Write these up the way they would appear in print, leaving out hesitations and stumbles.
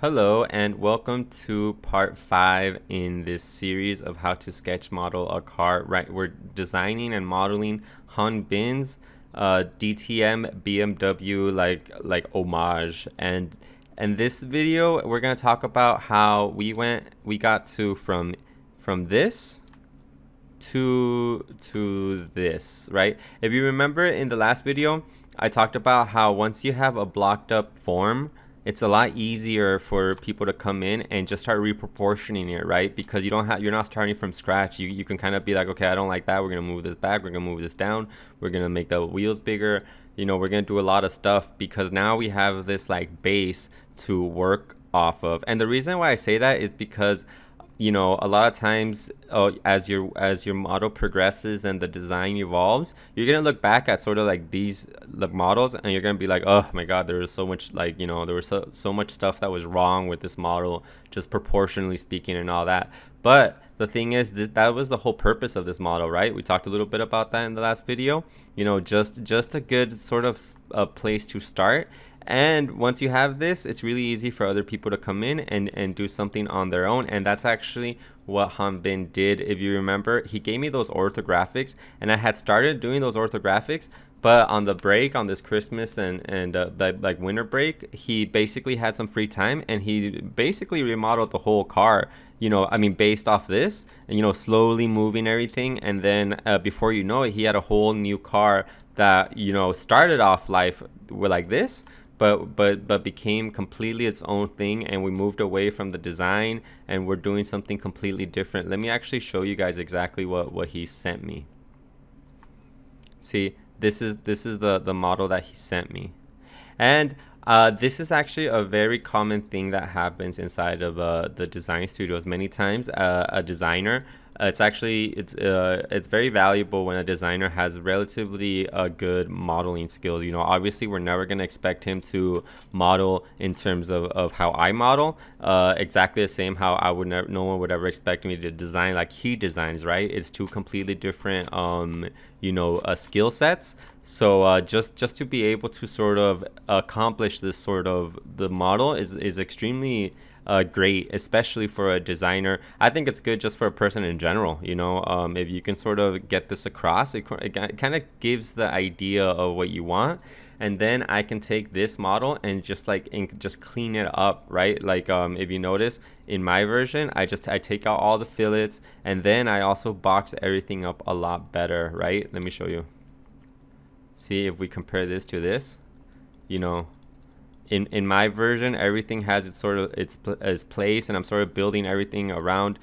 Hello and welcome to part 5 in this series of how to sketch model a car. Right, we're designing and modeling Hanbin's DTM BMW like homage, and this video we're gonna talk about how we got from this to this, right? If you remember in the last video, I talked about how once you have a blocked up form, it's a lot easier for people to come in and just start reproportioning it, right? Because you're not starting from scratch. You can kind of be like, okay, I don't like that. We're gonna move this back. We're gonna move this down. We're gonna make the wheels bigger. We're gonna do a lot of stuff because now we have this like base to work off of. And the reason why I say that is because a lot of times, as your model progresses and the design evolves, you're gonna look back at sort of like these models, and you're gonna be like, oh my god, there was so much there was so much stuff that was wrong with this model, just proportionally speaking and all that. But the thing is that was the whole purpose of this model, right? We talked a little bit about that in the last video. Just a good sort of a place to start. And once you have this, it's really easy for other people to come in and do something on their own. And that's actually what Hanbin did. If you remember, he gave me those orthographics, and I had started doing those orthographics, but on the break, on this Christmas and like winter break, he basically had some free time, and he basically remodeled the whole car. Based off this, and slowly moving everything, and then before you know it, he had a whole new car that started off life with like this, but became completely its own thing, and we moved away from the design and we're doing something completely different. Let me actually show you guys exactly what he sent me. See, this is the model that he sent me. And this is actually a very common thing that happens inside of the design studios. Many times, a designer, it's very valuable when a designer has relatively good modeling skills. Obviously, we're never going to expect him to model in terms of how I model, exactly the same how no one would ever expect me to design like he designs, right? It's two completely different skill sets. So just to be able to sort of accomplish this sort of the model is extremely great, especially for a designer. I think it's good just for a person in general. If you can sort of get this across, it kind of gives the idea of what you want, and then I can take this model and just clean it up, right? Like if you notice in my version, I take out all the fillets, and then I also box everything up a lot better, right? Let me show you. See, if we compare this to this, in my version, everything has its place, and I'm sort of building everything around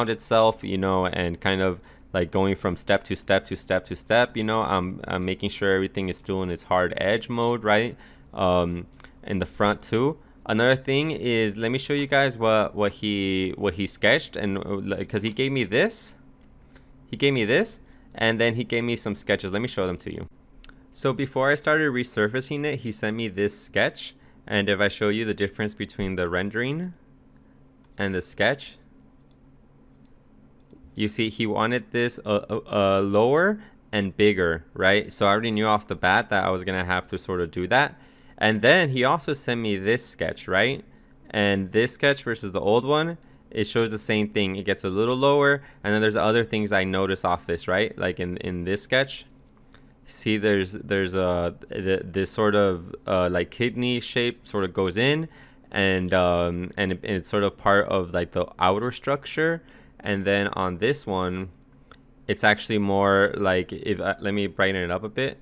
itself, and kind of like going from step to step to step to step. I'm making sure everything is still in its hard edge mode, right? In the front too. Another thing is, let me show you guys what he sketched, and because he gave me this, and then he gave me some sketches. Let me show them to you. So before I started resurfacing it, he sent me this sketch, and if I show you the difference between the rendering and the sketch, you see he wanted this lower and bigger, right? So I already knew off the bat that I was gonna have to sort of do that. And then he also sent me this sketch, right? And this sketch versus the old one, it shows the same thing. It gets a little lower, and then there's other things I notice off this, right? Like in this sketch, see there's this sort of like kidney shape sort of goes in, and it's sort of part of like the outer structure. And then on this one, it's actually more like, if let me brighten it up a bit,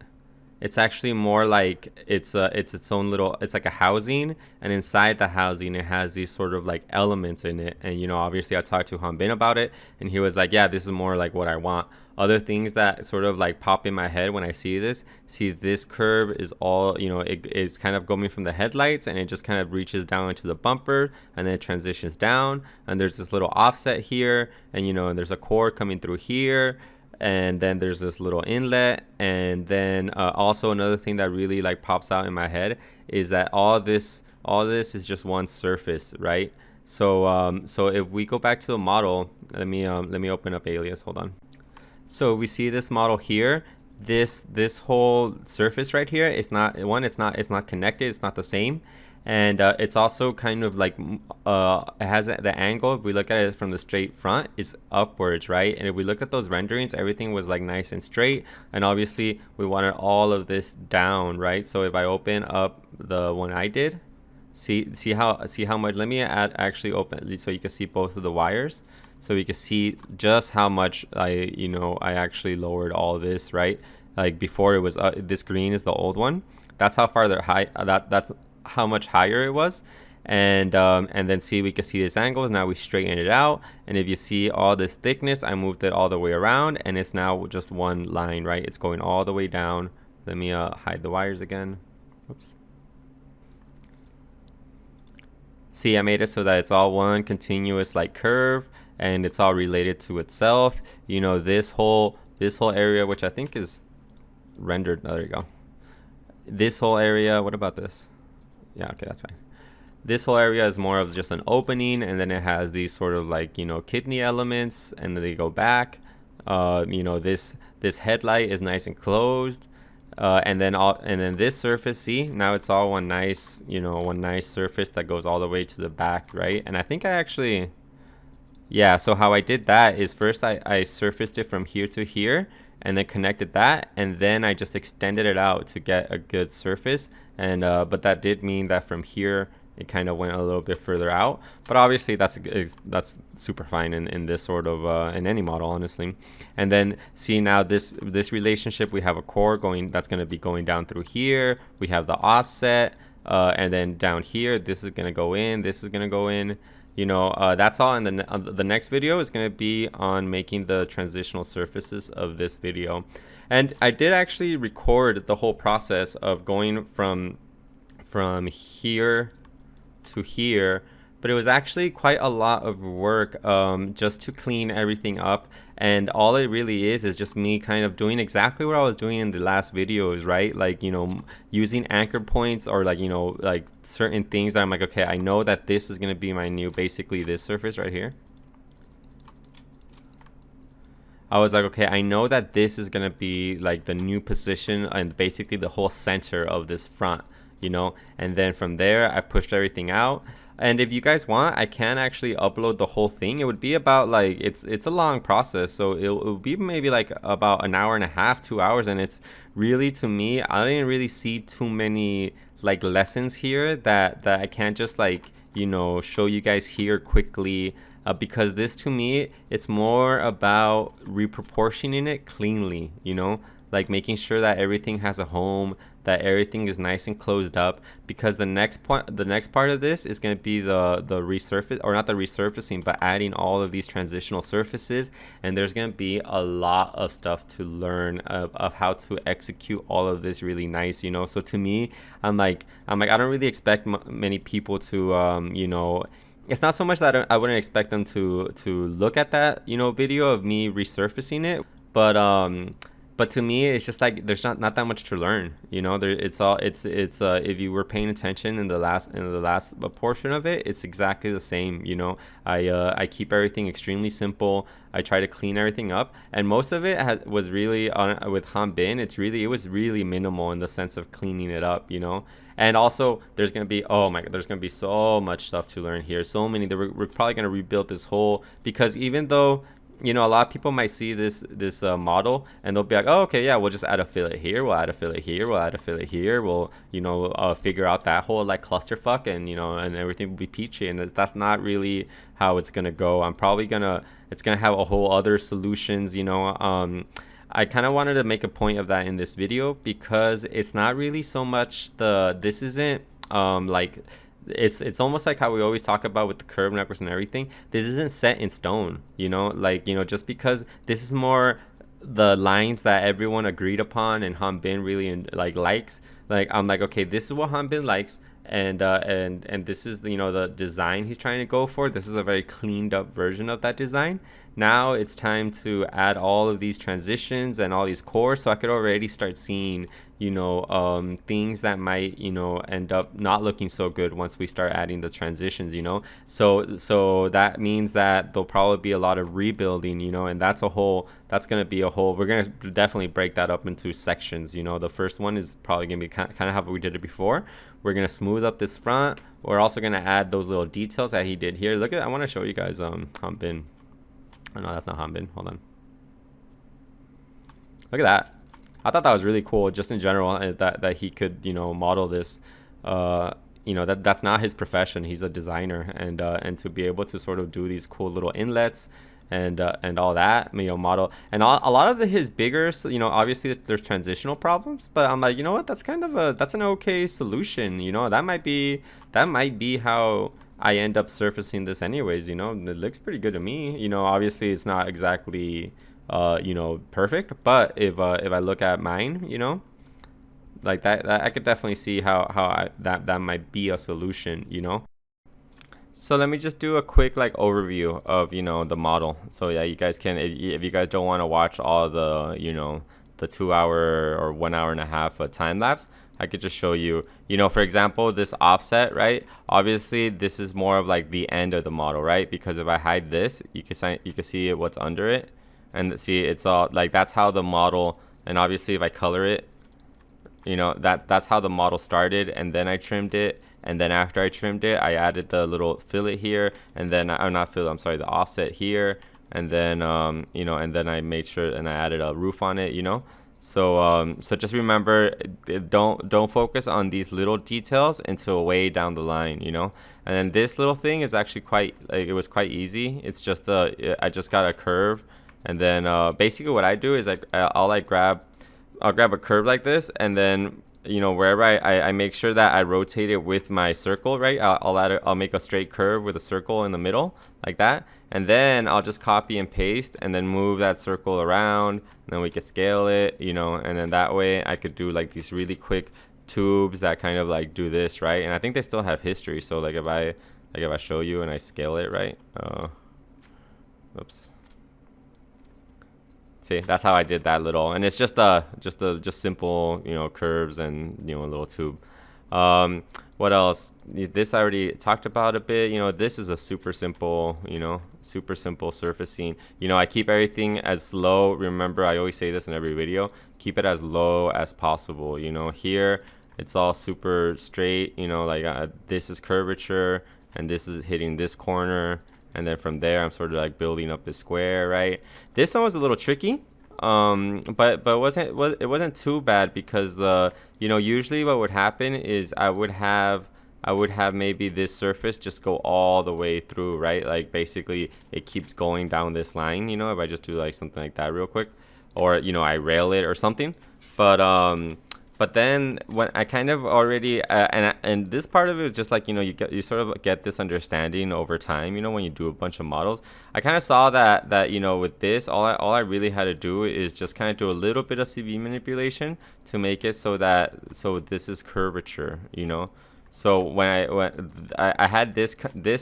it's actually more like it's its own little, it's like a housing, and inside the housing it has these sort of like elements in it. And obviously I talked to Hanbin about it, and he was like, yeah, this is more like what I want. Other things that sort of like pop in my head when I see this curve is all, it's kind of going from the headlights, and it just kind of reaches down into the bumper, and then it transitions down, and there's this little offset here, and and there's a cord coming through here, and then there's this little inlet. And then also another thing that really like pops out in my head is that all this is just one surface, right? So so if we go back to the model, let me open up Alias, hold on. So we see this model here, this whole surface right here is not connected, it's not the same. And it's also kind of like it has the angle, if we look at it from the straight front, is upwards, right? And if we look at those renderings, everything was like nice and straight, and obviously we wanted all of this down, right? So if I open up the one I did, see how much, let me actually open so you can see both of the wires, so you can see just how much I actually lowered all this, right? Like before it was this green is the old one. That's how far they're high. That's how much higher it was. And then see, we can see this angle. Now we straighten it out, and if you see all this thickness, I moved it all the way around, and it's now just one line, right? It's going all the way down. Let me hide the wires again. Oops. See, I made it so that it's all one continuous like curve, and it's all related to itself. You know, this whole area, which I think is rendered. Oh, there you go. This whole area, what about this? Yeah, okay, that's fine. This whole area is more of just an opening, and then it has these sort of like, you know, kidney elements, and then they go back. You know, this headlight is nice and closed. And then this surface, see, now it's all one nice, you know, one nice surface that goes all the way to the back, right? And I think I actually, yeah, so how I did that is first I surfaced it from here to here, and then connected that, and then I just extended it out to get a good surface. And but that did mean that from here it kind of went a little bit further out, but obviously that's super fine in this sort of in any model, honestly. And then see, now this relationship, we have a core going, that's going to be going down through here, we have the offset, and then down here this is going to go in, this is going to go in, you know. That's all. And then the next video is going to be on making the transitional surfaces of this video. And I did actually record the whole process of going from here to here, but it was actually quite a lot of work just to clean everything up. And all it really is just me kind of doing exactly what I was doing in the last videos, right? Like, you know, using anchor points, or like, you know, like certain things that I'm like, okay, I know that this is going to be my new, basically this surface right here. I was like, okay, I know that this is going to be like the new position and basically the whole center of this front, you know. And then from there I pushed everything out. And if you guys want, I can actually upload the whole thing. It would be about like, it's a long process, so it would be maybe like about an hour and a half, 2 hours. And it's really, to me, I didn't really see too many like lessons here that I can't just like, you know, show you guys here quickly. Because this, to me, it's more about reproportioning it cleanly, you know, like making sure that everything has a home, that everything is nice and closed up. Because the next part of this is going to be the resurface, or not the resurfacing, but adding all of these transitional surfaces. And there's going to be a lot of stuff to learn of how to execute all of this really nice, you know. So to me, I'm like I don't really expect many people to you know, it's not so much that I wouldn't expect them to look at that, you know, video of me resurfacing it, but to me, it's just like there's not that much to learn, you know. It's if you were paying attention in the last portion of it, it's exactly the same, you know. I keep everything extremely simple. I try to clean everything up, and most of it was really with Hanbin. It was really minimal in the sense of cleaning it up, you know. And also, there's gonna be, oh my god, there's gonna be so much stuff to learn here. So many that we're probably gonna rebuild this whole, because even though, you know, a lot of people might see this model and they'll be like, oh, okay, yeah, we'll just add a fillet here, we'll add a fillet here, we'll add a fillet here, we'll, you know, figure out that whole like clusterfuck, and, you know, and everything will be peachy. And that's not really how it's gonna go. It's gonna have a whole other solutions, you know. I kind of wanted to make a point of that in this video, because it's not really so much this isn't like, it's almost like how we always talk about with the curve networks and everything. This isn't set in stone, you know, like, you know, just because this is more the lines that everyone agreed upon and Hanbin really likes. Like, I'm like, okay, this is what Hanbin likes, and this is, you know, the design he's trying to go for. This is a very cleaned up version of that design. Now it's time to add all of these transitions and all these cores, so I could already start seeing, things that might, end up not looking so good once we start adding the transitions, so that means that there'll probably be a lot of rebuilding, and that's going to be a whole, we're going to definitely break that up into sections. The first one is probably going to be kind of how we did it before. We're going to smooth up this front. We're also going to add those little details that he did here. Look at, I want to show you guys Hanbin. Oh no, that's not Hanbin. Hold on. Look at that. I thought that was really cool, just in general, that he could, model this. That's not his profession. He's a designer, and to be able to sort of do these cool little inlets and all that, model, and a lot of his bigger, obviously there's transitional problems, but I'm like, you know what, that's an okay solution. That might be how I end up surfacing this anyways. It looks pretty good to me. Obviously it's not exactly perfect, but if I look at mine, like that I could definitely see how that might be a solution. So let me just do a quick like overview of the model. So yeah, you guys can, if you guys don't want to watch all the the 2 hour or 1 hour and a half time lapse, I could just show you, for example, this offset, right? Obviously this is more of like the end of the model, right? Because if I hide this, you can see what's under it, and see it's all like, that's how the model, and obviously if I color it, that's how the model started, and then I trimmed it, and then after I trimmed it, I added the little fillet here, and then not fillet, I'm sorry, the offset here, and then and then I made sure, and I added a roof on it. So just remember, don't focus on these little details until way down the line. And then this little thing is actually quite, like, it was quite easy. It's just I just got a curve, and then basically what I do is I'll grab a curve like this, and then wherever I make sure that I rotate it with my circle, right? I'll make a straight curve with a circle in the middle like that, and then I'll just copy and paste, and then move that circle around, and then we can scale it, and then that way I could do like these really quick tubes that kind of like do this, right? And I think they still have history, so like if I show you and I scale it, right? Oops. See, that's how I did that little, and it's just simple, curves and a little tube. What else? This I already talked about a bit. This is a super simple surfacing. I keep everything as low. Remember, I always say this in every video, keep it as low as possible. Here it's all super straight, this is curvature, and this is hitting this corner, and then from there I'm sort of like building up the square, right? This one was a little tricky, but it wasn't too bad, because usually what would happen is I would have maybe this surface just go all the way through, right? Like basically it keeps going down this line, if I just do like something like that real quick, or I rail it or something. But then when I kind of already and this part of it is just like, you sort of get this understanding over time, when you do a bunch of models. I kind of saw that with this, all I really had to do is just kind of do a little bit of CV manipulation to make it so this is curvature, So when I had this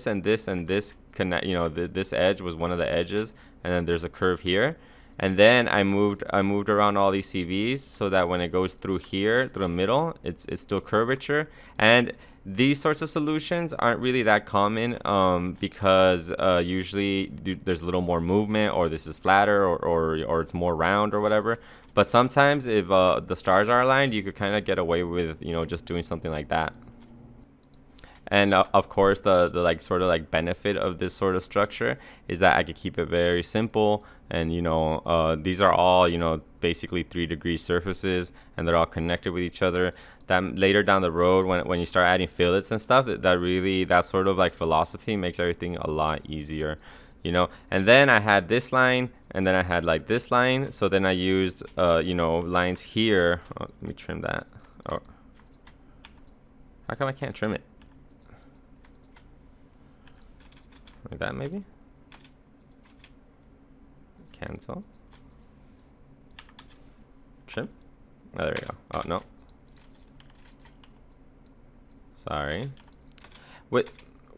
and this connect, this edge was one of the edges, and then there's a curve here. And then I moved around all these CVs so that when it goes through here, through the middle, it's still curvature. And these sorts of solutions aren't really that common, because usually there's a little more movement, or this is flatter, or it's more round or whatever. But sometimes if the stars are aligned, you could kind of get away with just doing something like that. And of course, the like sort of like benefit of this sort of structure is that I could keep it very simple, and these are all basically 3-degree surfaces, and they're all connected with each other. That later down the road, when you start adding fillets and stuff, that sort of like philosophy makes everything a lot easier, And then I had this line, and then I had like this line. So then I used lines here. Oh, let me trim that. Oh, how come I can't trim it? Like that, maybe? Cancel. Trim? Oh, there we go. Oh, no. Sorry.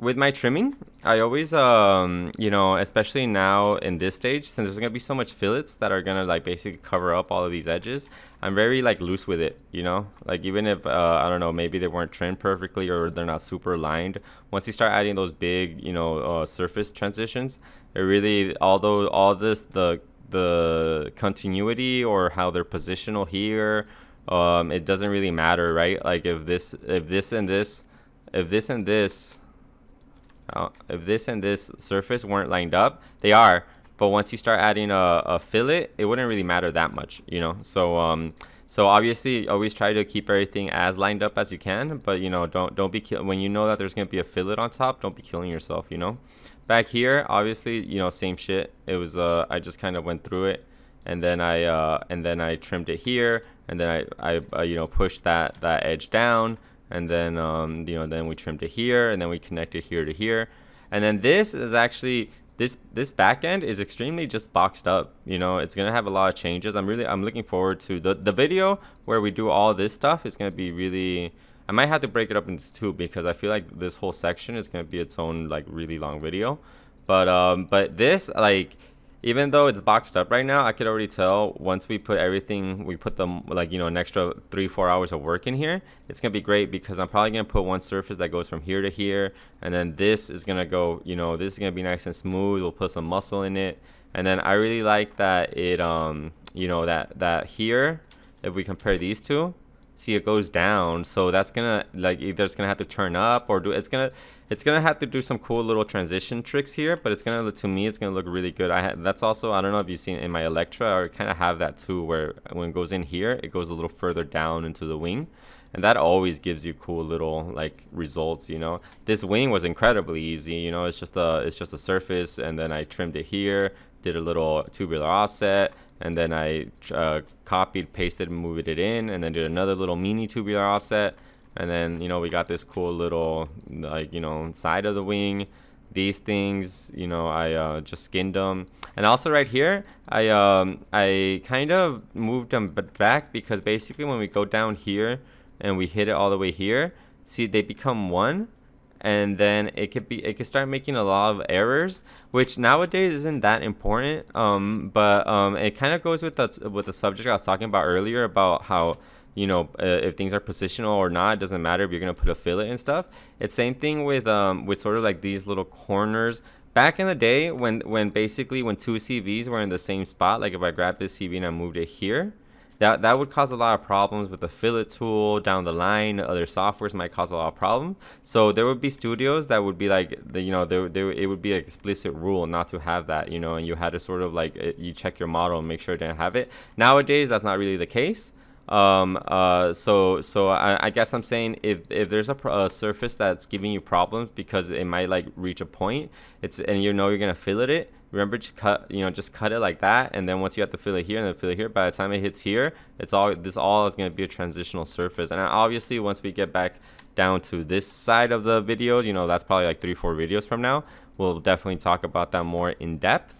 with my trimming, I always you know, especially now in this stage, since there's gonna be so much fillets that are gonna like basically cover up all of these edges, I'm very like loose with it, you know, like even if I don't know, maybe they weren't trimmed perfectly or they're not super aligned, once you start adding those big, you know, surface transitions, it really, although all this the continuity or how they're positional here, it doesn't really matter, right? Like if this and this if this and this if this and this surface weren't lined up, they are, but once you start adding a fillet, it wouldn't really matter that much, you know. So obviously always try to keep everything as lined up as you can, but you know, don't be when you know that there's gonna be a fillet on top, don't be killing yourself, you know. Back here, obviously, you know, same shit. It was I just kind of went through it, and then I trimmed it here, and then I you know, pushed that edge down, and then you know, then we trimmed it here, and then we connected here to here, and then this is actually this back end is extremely just boxed up, you know. It's gonna have a lot of changes. I'm looking forward to the video where we do all this stuff. Is gonna be really, I might have to break it up into two because I feel like this whole section is gonna be its own like really long video, but this, like, even though it's boxed up right now, I could already tell once we put everything, we put them like, you know, an extra 3-4 hours of work in here, it's gonna be great because I'm probably gonna put one surface that goes from here to here, and then this is gonna go, you know, this is gonna be nice and smooth. We'll put some muscle in it, and then I really like that it you know, that here, if we compare these two, see it goes down, so that's gonna, like, either it's gonna have to turn up or do, it's gonna have to do some cool little transition tricks here, but it's gonna look, to me, it's gonna look really good. That's also, I don't know if you've seen in my Electra, I kind of have that too, where when it goes in here, it goes a little further down into the wing, and that always gives you cool little like results, you know. This wing was incredibly easy, you know. It's just a surface, and then I trimmed it here, did a little tubular offset, and then I copied, pasted, and moved it in, and then did another little mini tubular offset, and then, you know, we got this cool little, like, you know, side of the wing. These things, you know, I just skinned them, and also right here, I kind of moved them back because basically when we go down here and we hit it all the way here, see, they become one, and then it could start making a lot of errors, which nowadays isn't that important, but it kind of goes with the subject I was talking about earlier about how, you know, if things are positional or not, it doesn't matter if you're gonna put a fillet and stuff. It's same thing with sort of like these little corners. Back in the day when basically when two CVs were in the same spot, like if I grabbed this CV and I moved it here, that would cause a lot of problems with the fillet tool down the line. Other softwares might cause a lot of problems. So there would be studios that would be like, you know, it would be an explicit rule not to have that, you know, and you had to sort of like, you check your model and make sure it didn't have it. Nowadays, that's not really the case. So I guess I'm saying if there's a surface that's giving you problems because it might like reach a point, and you know you're gonna fillet it, remember to cut, you know, just cut it like that, and then once you have to fillet here and then fillet here, by the time it hits here, this all is gonna be a transitional surface. And obviously once we get back down to this side of the videos, you know, that's probably like 3-4 videos from now, we'll definitely talk about that more in depth.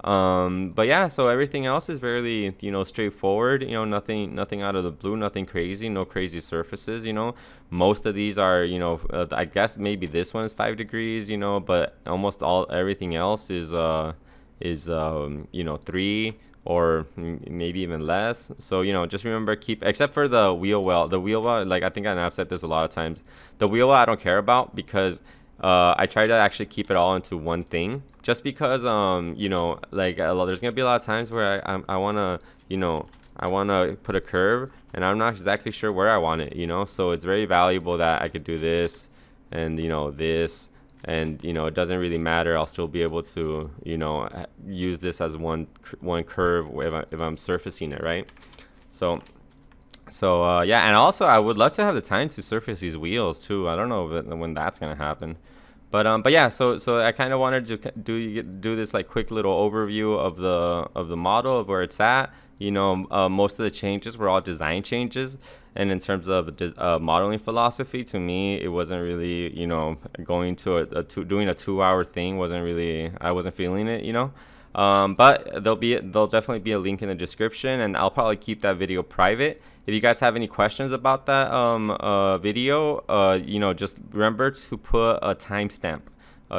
But yeah, so everything else is very, you know, straightforward, you know, nothing out of the blue, nothing crazy, no crazy surfaces, you know. Most of these are, you know, I guess maybe this one is 5 degrees, you know, but almost everything else is you know, 3 or maybe even less. So, you know, just remember, except for the wheel well, like I think I've said this a lot of times, the wheel well I don't care about because I try to actually keep it all into one thing, just because you know, like there's gonna be a lot of times where I wanna, you know, I wanna put a curve and I'm not exactly sure where I want it, you know. So it's very valuable that I could do this and, you know, this, and, you know, it doesn't really matter. I'll still be able to, you know, use this as one curve if I'm surfacing it, right? So yeah, and also I would love to have the time to surface these wheels too. I don't know when that's gonna happen, but yeah. So I kind of wanted to do this like quick little overview of the model, of where it's at. You know, most of the changes were all design changes, and in terms of modeling philosophy, to me, it wasn't really, you know, going to doing a 2-hour thing wasn't really, I wasn't feeling it, you know. But there'll definitely be a link in the description, and I'll probably keep that video private. If you guys have any questions about that video, you know, just remember to put a timestamp.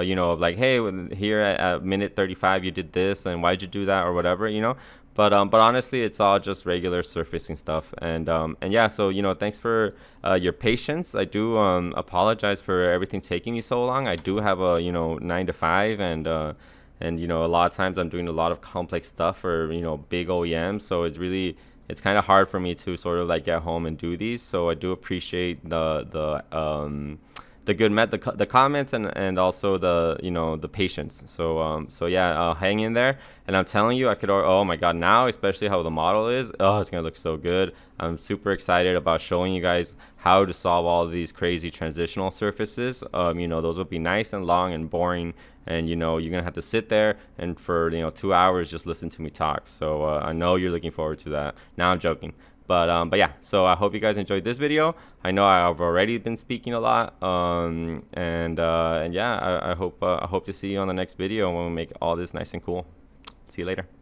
You know, like, hey, here at minute 35 you did this, and why'd you do that, or whatever, you know. But honestly, it's all just regular surfacing stuff, and yeah. So you know, thanks for your patience. I do apologize for everything taking me so long. I do have a, you know, 9 to 5, and you know, a lot of times I'm doing a lot of complex stuff for, you know, big OEMs. So it's kind of hard for me to sort of like get home and do these. So I do appreciate the the comments, and also the, you know, the patience. So yeah, hang in there, and I'm telling you, I could, oh my god, now especially how the model is, oh, it's gonna look so good. I'm super excited about showing you guys how to solve all of these crazy transitional surfaces. You know, those will be nice and long and boring, and you know, you're gonna have to sit there and for, you know, 2 hours just listen to me talk. So I know you're looking forward to that. Now I'm joking. But yeah, so I hope you guys enjoyed this video. I know I've already been speaking a lot, and yeah, I hope to see you on the next video when we make all this nice and cool. See you later.